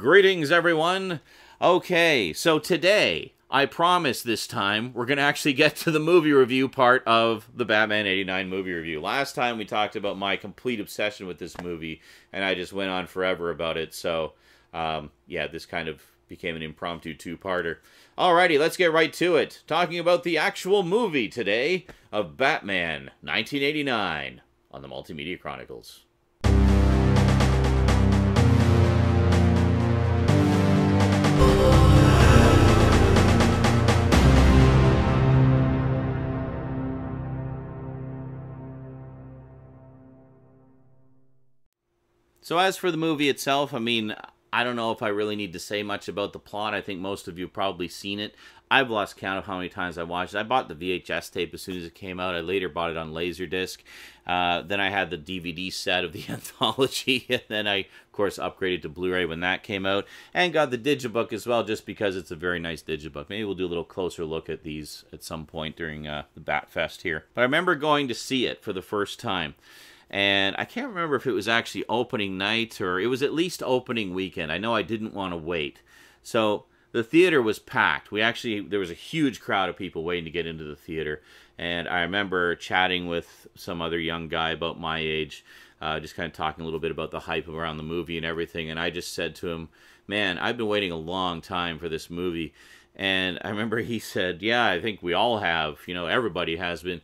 Greetings, everyone. Okay, so today, I promise this time, we're going to actually get to the movie review part of the Batman '89 movie review. Last time we talked about my complete obsession with this movie, and I just went on forever about it, so, yeah, this kind of became an impromptu two-parter. Alrighty, let's get right to it. Talking about the actual movie today of Batman 1989 on the Multimedia Chronicles. So as for the movie itself, I mean, I don't know if I really need to say much about the plot. I think most of you have probably seen it. I've lost count of how many times I watched it. I bought the VHS tape as soon as it came out. I later bought it on Laserdisc. Then I had the DVD set of the anthology. And then I, of course, upgraded to Blu-ray when that came out. And got the digibook as well, just because it's a very nice digibook. Maybe we'll do a little closer look at these at some point during the Batfest here. But I remember going to see it for the first time. And I can't remember if it was actually opening night or it was at least opening weekend. I know I didn't want to wait. So the theater was packed. There was a huge crowd of people waiting to get into the theater. And I remember chatting with some other young guy about my age, just kind of talking a little bit about the hype around the movie and everything. And I just said to him, man, I've been waiting a long time for this movie. And I remember he said, yeah, I think we all have. You know, everybody has been.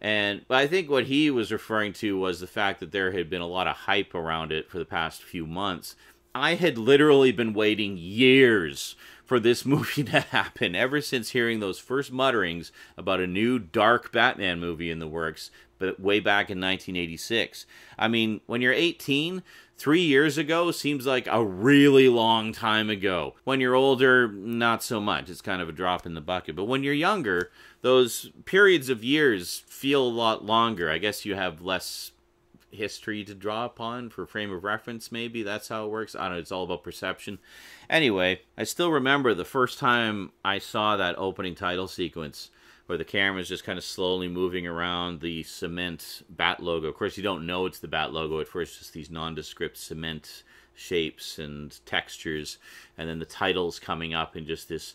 But I think what he was referring to was the fact that there had been a lot of hype around it for the past few months. I had literally been waiting years for this movie to happen, ever since hearing those first mutterings about a new dark Batman movie in the works, but way back in 1986. I mean, when you're 18, 3 years ago seems like a really long time ago. When you're older, not so much. It's kind of a drop in the bucket. But when you're younger, those periods of years feel a lot longer. I guess you have less history to draw upon for frame of reference, maybe. That's how it works. I don't know. It's all about perception. Anyway, I still remember the first time I saw that opening title sequence where the camera's just kind of slowly moving around the cement bat logo. Of course, you don't know it's the bat logo at first, just these nondescript cement shapes and textures, and then the titles coming up in just this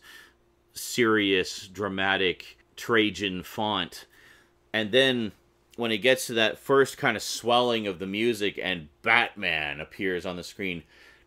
serious, dramatic Trajan font. And then when it gets to that first kind of swelling of the music and Batman appears on the screen,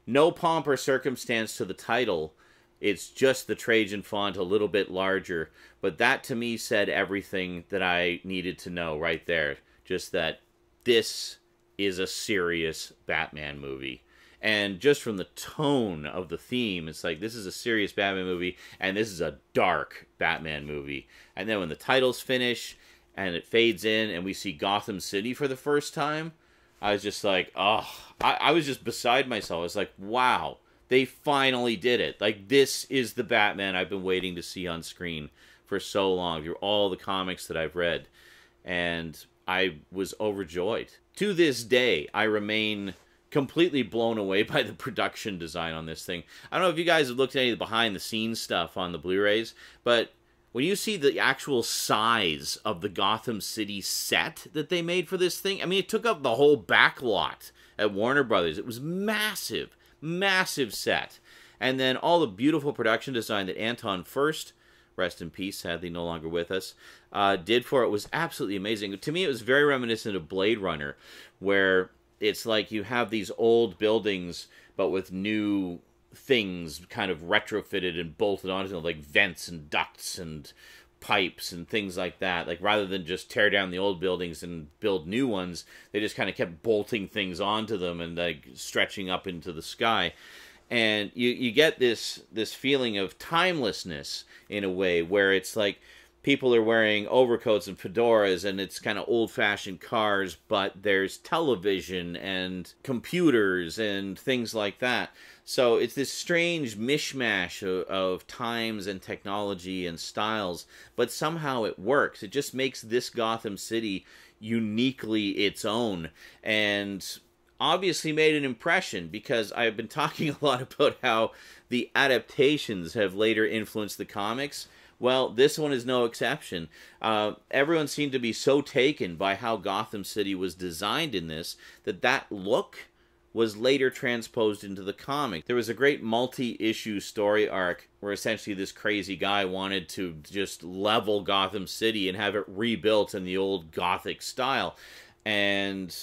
no pomp or circumstance to the title. It's just the Trajan font a little bit larger. But that to me said everything that I needed to know right there. Just that this is a serious Batman movie. And just from the tone of the theme, it's like, this is a serious Batman movie, and this is a dark Batman movie. And then when the titles finish, and it fades in, and we see Gotham City for the first time, I was just like, oh, I was just beside myself. I was like, wow, they finally did it. Like, this is the Batman I've been waiting to see on screen for so long, through all the comics that I've read. And I was overjoyed. To this day, I remain completely blown away by the production design on this thing. I don't know if you guys have looked at any of the behind-the-scenes stuff on the Blu-rays, but when you see the actual size of the Gotham City set that they made for this thing, I mean, it took up the whole back lot at Warner Brothers. It was massive, massive set. And then all the beautiful production design that Anton Furst, rest in peace, sadly no longer with us, did for it was absolutely amazing. To me, it was very reminiscent of Blade Runner, where it's like you have these old buildings, but with new things kind of retrofitted and bolted onto them, like vents and ducts and pipes and things like that. Like, rather than just tear down the old buildings and build new ones, they just kind of kept bolting things onto them and like stretching up into the sky. And you get this feeling of timelessness in a way, where it's like people are wearing overcoats and fedoras, and it's kind of old-fashioned cars, but there's television and computers and things like that. So it's this strange mishmash of times and technology and styles, but somehow it works. It just makes this Gotham City uniquely its own, and obviously made an impression, because I've been talking a lot about how the adaptations have later influenced the comics. Well, this one is no exception. Everyone seemed to be so taken by how Gotham City was designed in this, that look was later transposed into the comic. There was a great multi-issue story arc where essentially this crazy guy wanted to just level Gotham City and have it rebuilt in the old Gothic style. And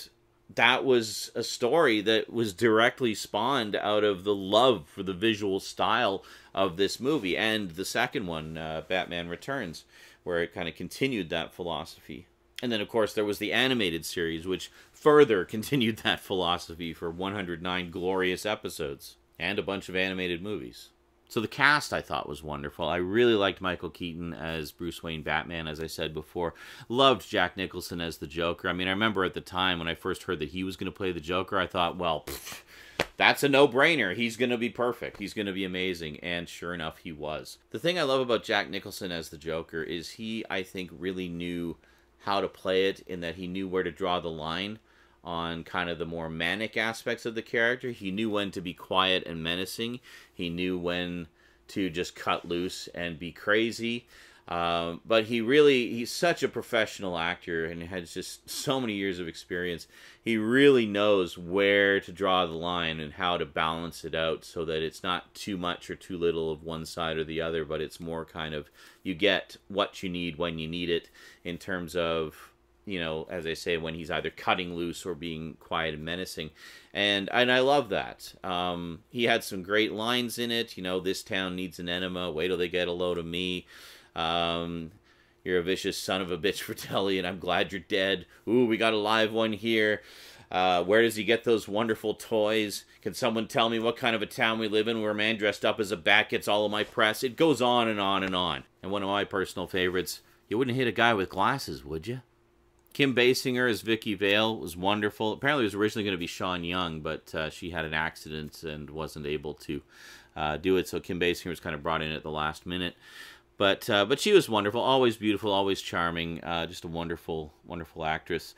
that was a story that was directly spawned out of the love for the visual style of this movie. And the second one, Batman Returns, where it kind of continued that philosophy. And then, of course, there was the animated series, which further continued that philosophy for 109 glorious episodes. And a bunch of animated movies. So the cast, I thought, was wonderful. I really liked Michael Keaton as Bruce Wayne Batman, as I said before. Loved Jack Nicholson as the Joker. I mean, I remember at the time when I first heard that he was going to play the Joker, I thought, well, that's a no-brainer. He's going to be perfect. He's going to be amazing. And sure enough, he was. The thing I love about Jack Nicholson as the Joker is he, I think, really knew how to play it, in that he knew where to draw the line on kind of the more manic aspects of the character. He knew when to be quiet and menacing. He knew when to just cut loose and be crazy. But he's such a professional actor and has just so many years of experience. He really knows where to draw the line and how to balance it out so that it's not too much or too little of one side or the other, but it's more kind of, you get what you need when you need it, in terms of, you know, as I say, when he's either cutting loose or being quiet and menacing. And I love that. He had some great lines in it. You know, this town needs an enema. Wait till they get a load of me. You're a vicious son of a bitch, Fratelli, and I'm glad you're dead. Ooh, we got a live one here. Where does he get those wonderful toys? Can someone tell me what kind of a town we live in where a man dressed up as a bat gets all of my press? It goes on and on and on. And one of my personal favorites, you wouldn't hit a guy with glasses, would you? Kim Basinger as Vicki Vale was wonderful. Apparently it was originally going to be Sean Young, but she had an accident and wasn't able to do it, so Kim Basinger was kind of brought in at the last minute. But she was wonderful, always beautiful, always charming, just a wonderful, wonderful actress.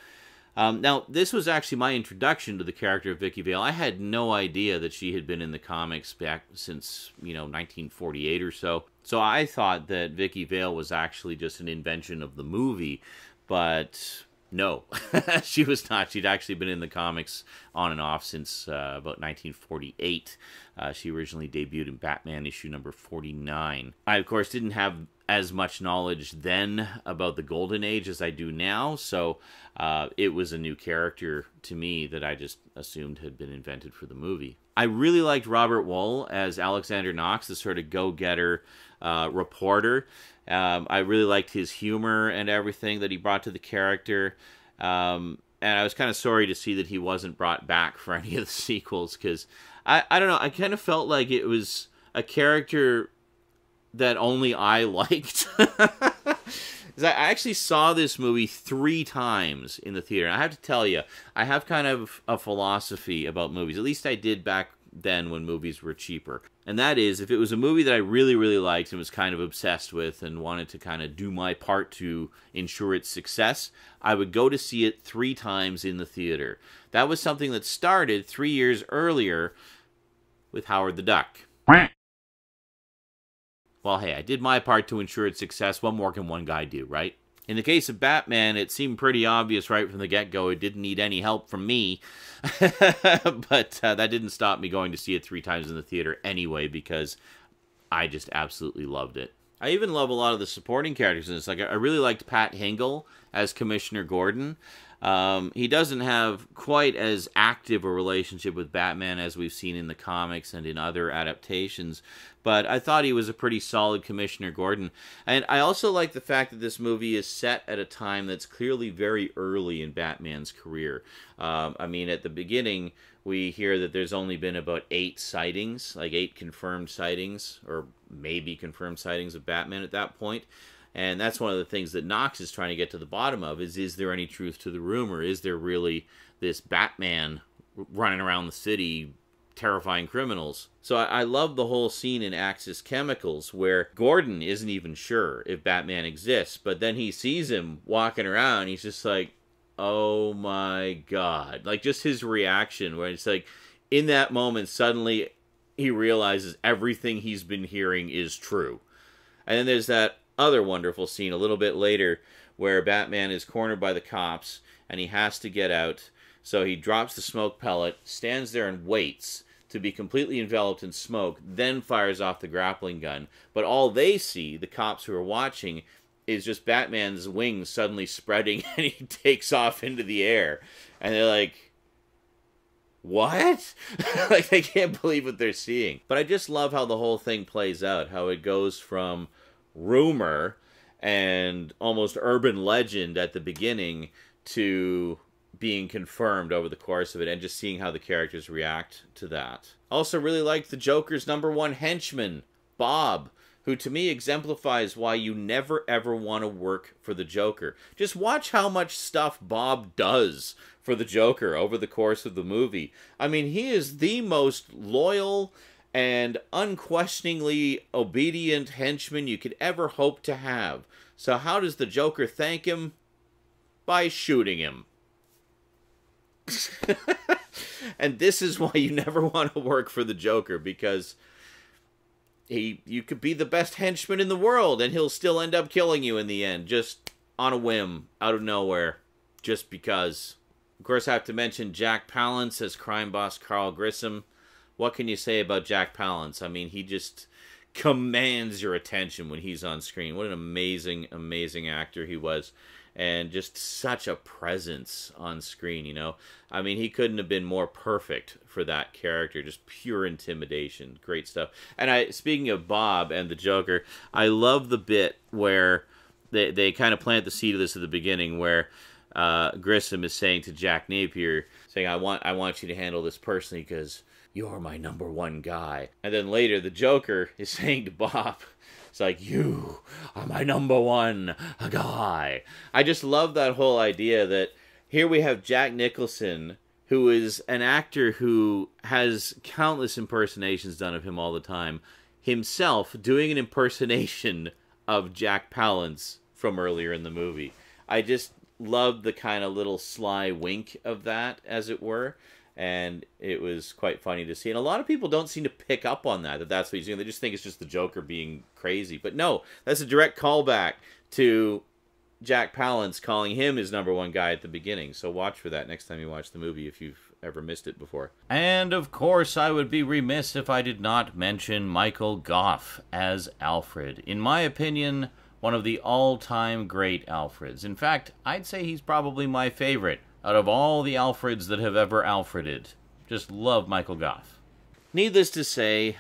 Now, this was actually my introduction to the character of Vicki Vale. I had no idea that she had been in the comics back since, 1948 or so. So I thought that Vicki Vale was actually just an invention of the movie, but no, she was not. She'd actually been in the comics on and off since about 1948. She originally debuted in Batman issue number 49. I, of course, didn't have as much knowledge then about the Golden Age as I do now, so it was a new character to me that I just assumed had been invented for the movie. I really liked Robert Wuhl as Alexander Knox, the sort of go-getter reporter. I really liked his humor and everything that he brought to the character. And I was kind of sorry to see that he wasn't brought back for any of the sequels, because I don't know, I kind of felt like it was a character that only I liked. I actually saw this movie 3 times in the theater. And I have to tell you, I have kind of a philosophy about movies. At least I did back then when movies were cheaper. And that is, if it was a movie that I really, really liked and was kind of obsessed with and wanted to kind of do my part to ensure its success, I would go to see it 3 times in the theater. That was something that started 3 years earlier with Howard the Duck. Well, hey, I did my part to ensure its success. What more can one guy do, right? In the case of Batman, it seemed pretty obvious right from the get-go it didn't need any help from me. But that didn't stop me going to see it 3 times in the theater anyway, because I just absolutely loved it. I even love a lot of the supporting characters in this. Like, I really liked Pat Hingle as Commissioner Gordon. He doesn't have quite as active a relationship with Batman as we've seen in the comics and in other adaptations, but I thought he was a pretty solid Commissioner Gordon. And I also like the fact that this movie is set at a time that's clearly very early in Batman's career. I mean, at the beginning, we hear that there's only been about 8 sightings, like 8 confirmed sightings, or maybe confirmed sightings of Batman at that point. And that's one of the things that Knox is trying to get to the bottom of, is there any truth to the rumor? Is there really this Batman running around the city terrifying criminals? So I love the whole scene in Axis Chemicals where Gordon isn't even sure if Batman exists, but then he sees him walking around, he's just like, oh my God. Like, just his reaction, where it's like, in that moment, suddenly he realizes everything he's been hearing is true. And then there's that other wonderful scene a little bit later where Batman is cornered by the cops and he has to get out. So he drops the smoke pellet, stands there and waits to be completely enveloped in smoke, then fires off the grappling gun. But all they see, the cops who are watching, is just Batman's wings suddenly spreading, and he takes off into the air. And they're like, what? Like, they can't believe what they're seeing. But I just love how the whole thing plays out, how it goes from rumor and almost urban legend at the beginning to being confirmed over the course of it, and just seeing how the characters react to that. Also really liked the Joker's #1 henchman, Bob, who to me exemplifies why you never ever want to work for the Joker. Just watch how much stuff Bob does for the Joker over the course of the movie. I mean, he is the most loyal and unquestioningly obedient henchman you could ever hope to have. So how does the Joker thank him? By shooting him. And this is why you never want to work for the Joker, because you could be the best henchman in the world and he'll still end up killing you in the end, just on a whim, out of nowhere, just because. Of course, I have to mention Jack Palance as crime boss Karl Grissom. What can you say about Jack Palance? I mean, he just commands your attention when he's on screen. What an amazing, amazing actor he was. And just such a presence on screen, you know. I mean, he couldn't have been more perfect for that character. Just pure intimidation. Great stuff. And speaking of Bob and the Joker, I love the bit where they kind of plant the seed of this at the beginning, where Grissom is saying to Jack Napier, saying, I want you to handle this personally because you're my #1 guy. And then later, the Joker is saying to Bob, it's like, you are my #1 guy. I just love that whole idea that here we have Jack Nicholson, who is an actor who has countless impersonations done of him all the time, himself doing an impersonation of Jack Palance from earlier in the movie. I just love the kind of little sly wink of that, as it were. And it was quite funny to see. And a lot of people don't seem to pick up on that that's what he's doing. They just think it's just the Joker being crazy. But no, that's a direct callback to Jack Palance calling him his #1 guy at the beginning. So watch for that next time you watch the movie if you've ever missed it before. And of course, I would be remiss if I did not mention Michael Gough as Alfred. In my opinion, one of the all-time great Alfreds. In fact, I'd say he's probably my favorite out of all the Alfreds that have ever Alfreded. Just love Michael Gough. Needless to say,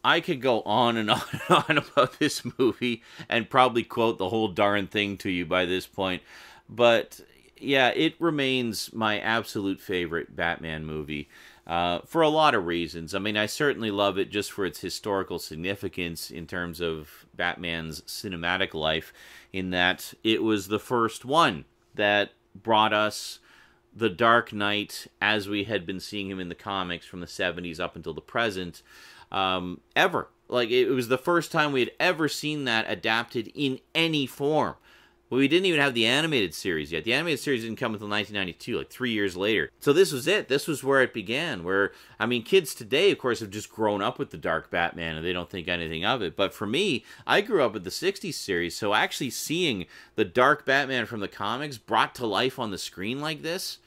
I could go on and on and on about this movie and probably quote the whole darn thing to you by this point. But yeah, it remains my absolute favorite Batman movie for a lot of reasons. I mean, I certainly love it just for its historical significance in terms of Batman's cinematic life, in that it was the first one that brought us the Dark Knight as we had been seeing him in the comics from the 70s up until the present, ever. Like, it was the first time we had ever seen that adapted in any form. Well, we didn't even have the animated series yet. The animated series didn't come until 1992, like 3 years later. So this was it. This was where it began. Where, I mean, kids today, of course, have just grown up with the Dark Batman, and they don't think anything of it. But for me, I grew up with the 60s series, so actually seeing the Dark Batman from the comics brought to life on the screen like this,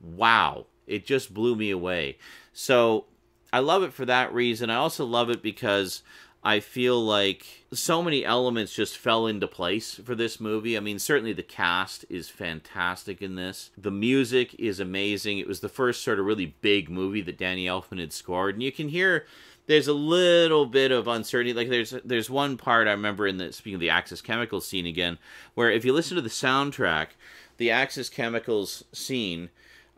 wow, it just blew me away. So I love it for that reason. I also love it because I feel like so many elements just fell into place for this movie. I mean, certainly the cast is fantastic in this. The music is amazing. It was the first sort of really big movie that Danny Elfman had scored. And you can hear there's a little bit of uncertainty. Like there's one part I remember speaking of the Axis Chemicals scene again, where if you listen to the soundtrack, the Axis Chemicals scene,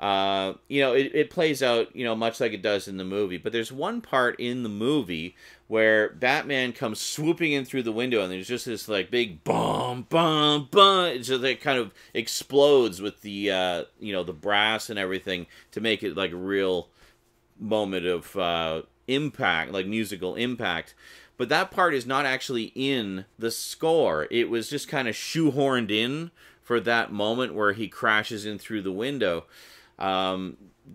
it plays out, much like it does in the movie. But there's one part in the movie where Batman comes swooping in through the window, and there's just this, like, big bum, bum, bum. So that kind of explodes with the, the brass and everything to make it, like, a real moment of impact, like musical impact. But that part is not actually in the score. It was just kind of shoehorned in for that moment where he crashes in through the window.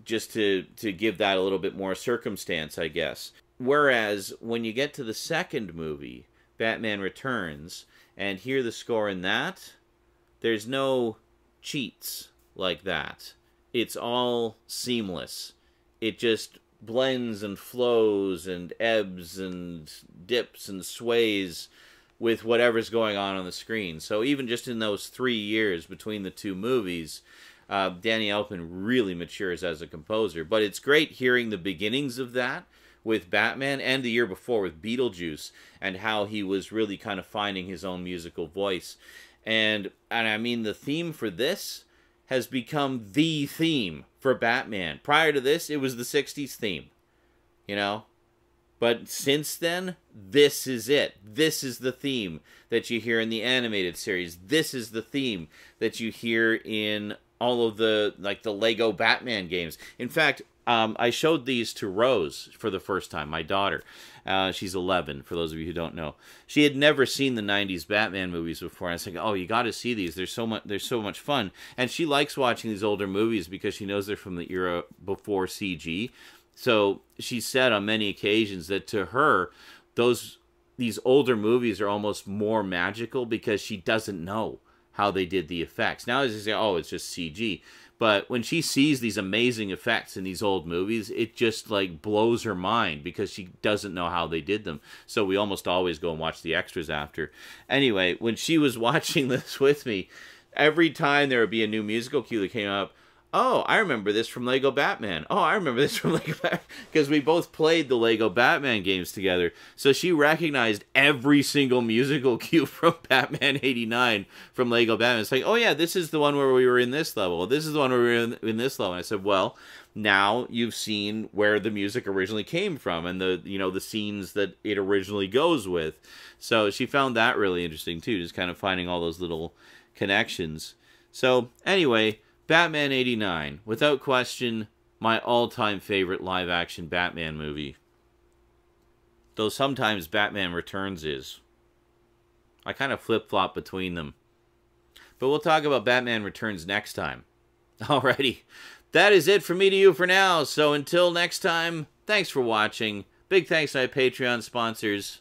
Just to give that a little bit more circumstance, I guess. Whereas, when you get to the second movie, Batman Returns, and hear the score in that, there's no cheats like that. it's all seamless. It just blends and flows and ebbs and dips and sways with whatever's going on the screen. So even just in those 3 years between the two movies, Danny Elfman really matures as a composer. But it's great hearing the beginnings of that with Batman, and the year before with Beetlejuice, and how he was really kind of finding his own musical voice. And I mean, the theme for this has become the theme for Batman. Prior to this, it was the 60s theme, you know? But since then, this is it. This is the theme that you hear in the animated series. This is the theme that you hear in all of the, like, the Lego Batman games. In fact, I showed these to Rose for the first time, my daughter. She's 11, for those of you who don't know. She had never seen the 90s Batman movies before. And I was like, oh, you got to see these. They're so much fun. And she likes watching these older movies because she knows they're from the era before CG. So she said on many occasions that to her, these older movies are almost more magical because she doesn't know how they did the effects. Now they say, oh, it's just CG. But when she sees these amazing effects in these old movies, it just, like, blows her mind because she doesn't know how they did them. So we almost always go and watch the extras after. Anyway, when she was watching this with me, every time there would be a new musical cue that came up, oh, I remember this from Lego Batman. Oh, I remember this from Lego Batman. Because we both played the Lego Batman games together. So she recognized every single musical cue from Batman 89 from Lego Batman. It's like, oh yeah, this is the one where we were in this level. This is the one where we were in this level. And I said, well, now you've seen where the music originally came from and the scenes that it originally goes with. So she found that really interesting too, just kind of finding all those little connections. So anyway, Batman 89, without question, my all-time favorite live-action Batman movie. Though sometimes Batman Returns is. I kind of flip-flop between them. But we'll talk about Batman Returns next time. Alrighty, that is it from me to you for now. So until next time, thanks for watching. Big thanks to my Patreon sponsors.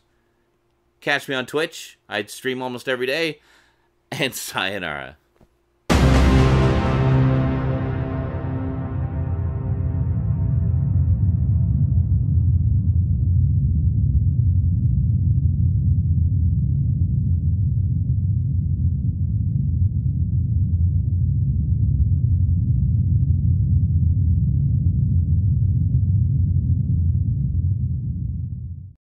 Catch me on Twitch. I stream almost every day. And sayonara.